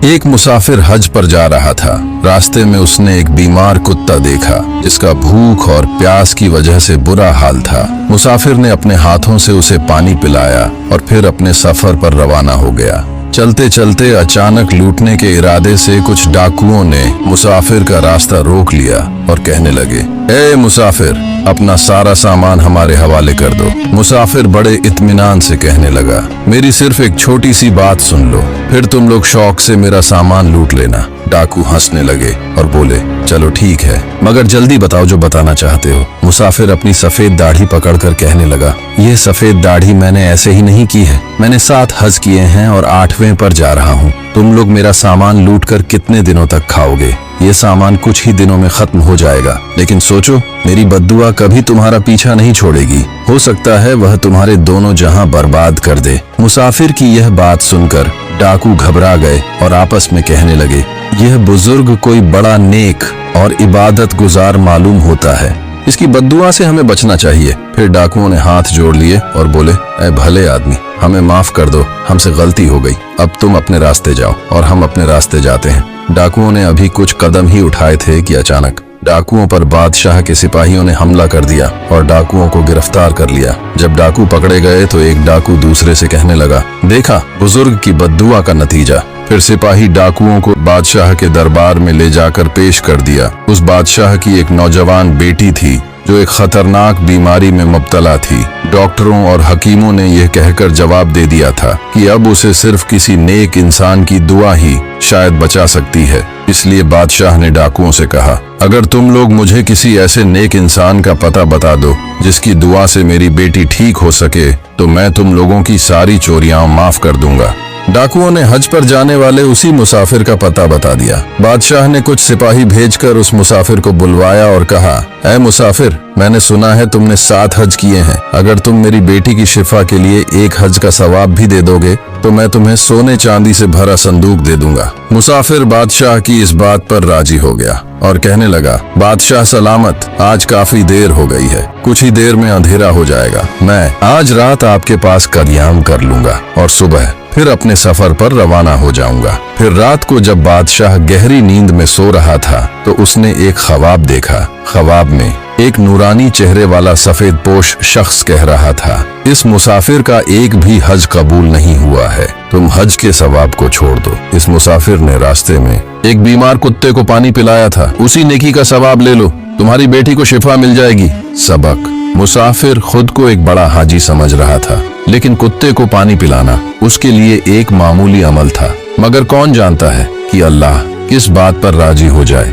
ایک मुसाफिर हज पर जा रहा था। रास्ते में उसने एक बीमार कुत्ता देखा जिसका भूख और प्यास की वजह से बुरा हाल था। मुसाफिर ने अपने हाथों से उसे पानी पिलाया और फिर अपने सफर पर रवाना हो गया। चलते चलते अचानक लूटने के इरादे से कुछ डाकुओं ने मुसाफिर का रास्ता रोक लिया और कहने लगे, ए मुसाफिर, अपना सारा सामान हमारे हवाले कर दो। मुसाफिर बड़े इत्मीनान से कहने लगा, मेरी सिर्फ एक छोटी सी बात सुन लो, फिर तुम लोग शौक से मेरा सामान लूट लेना। डाकू हंसने लगे और बोले, चलो ठीक है, मगर जल्दी बताओ जो बताना चाहते हो। मुसाफिर अपनी सफेद दाढ़ी पकड़कर कहने लगा, यह सफेद दाढ़ी मैंने ऐसे ही नहीं की है। मैंने 7 हज किए हैं और 8वें पर जा रहा हूँ। तुम लोग मेरा सामान लूटकर कितने दिनों तक खाओगे? ये सामान कुछ ही दिनों में खत्म हो जाएगा, लेकिन सोचो, मेरी बद्दुआ कभी तुम्हारा पीछा नहीं छोड़ेगी। हो सकता है वह तुम्हारे दोनों जहां बर्बाद कर दे। मुसाफिर की यह बात सुनकर डाकू घबरा गए और आपस में कहने लगे, यह बुजुर्ग कोई बड़ा नेक और इबादत गुजार मालूम होता है, इसकी बद्दुआ से हमें बचना चाहिए। फिर डाकुओं ने हाथ जोड़ लिए और बोले, ऐ भले आदमी, हमें माफ कर दो, हमसे गलती हो गई। अब तुम अपने रास्ते जाओ और हम अपने रास्ते जाते हैं। डाकुओं ने अभी कुछ कदम ही उठाए थे कि अचानक डाकुओं पर बादशाह के सिपाहियों ने हमला कर दिया और डाकुओं को गिरफ्तार कर लिया। जब डाकू पकड़े गए तो एक डाकू दूसरे से कहने लगा, देखा, बुजुर्ग की बद्दुआ का नतीजा। फिर सिपाही डाकुओं को बादशाह के दरबार में ले जाकर पेश कर दिया। उस बादशाह की एक नौजवान बेटी थी जो एक खतरनाक बीमारी में मुब्तला थी। डॉक्टरों और हकीमों ने यह कहकर जवाब दे दिया था कि अब उसे सिर्फ किसी नेक इंसान की दुआ ही शायद बचा सकती है। इसलिए बादशाह ने डाकुओं से कहा, अगर तुम लोग मुझे किसी ऐसे नेक इंसान का पता बता दो जिसकी दुआ से मेरी बेटी ठीक हो सके, तो मैं तुम लोगों की सारी चोरियां माफ कर दूंगा। डाकुओं ने हज पर जाने वाले उसी मुसाफिर का पता बता दिया। बादशाह ने कुछ सिपाही भेजकर उस मुसाफिर को बुलवाया और कहा, ऐ मुसाफिर, मैंने सुना है तुमने 7 हज किए हैं। अगर तुम मेरी बेटी की शिफा के लिए 1 हज का सवाब भी दे दोगे तो मैं तुम्हें सोने चांदी से भरा संदूक दे दूंगा। मुसाफिर बादशाह की इस बात पर राजी हो गया और कहने लगा, बादशाह सलामत, आज काफी देर हो गई है, कुछ ही देर में अंधेरा हो जाएगा। मैं आज रात आपके पास कयाम कर लूंगा और सुबह फिर अपने सफर पर रवाना हो जाऊंगा। फिर रात को जब बादशाह गहरी नींद में सो रहा था तो उसने एक ख्वाब देखा। ख्वाब में एक नूरानी चेहरे वाला सफेद पोश शख्स कह रहा था, इस मुसाफिर का एक भी हज कबूल नहीं हुआ है, तुम हज के सवाब को छोड़ दो। इस मुसाफिर ने रास्ते में एक बीमार कुत्ते को पानी पिलाया था, उसी नेकी का सवाब ले लो, तुम्हारी बेटी को शिफा मिल जाएगी। सबक, मुसाफिर खुद को एक बड़ा हाजी समझ रहा था, लेकिन कुत्ते को पानी पिलाना उसके लिए एक मामूली अमल था। मगर कौन जानता है कि अल्लाह किस बात पर राजी हो जाए।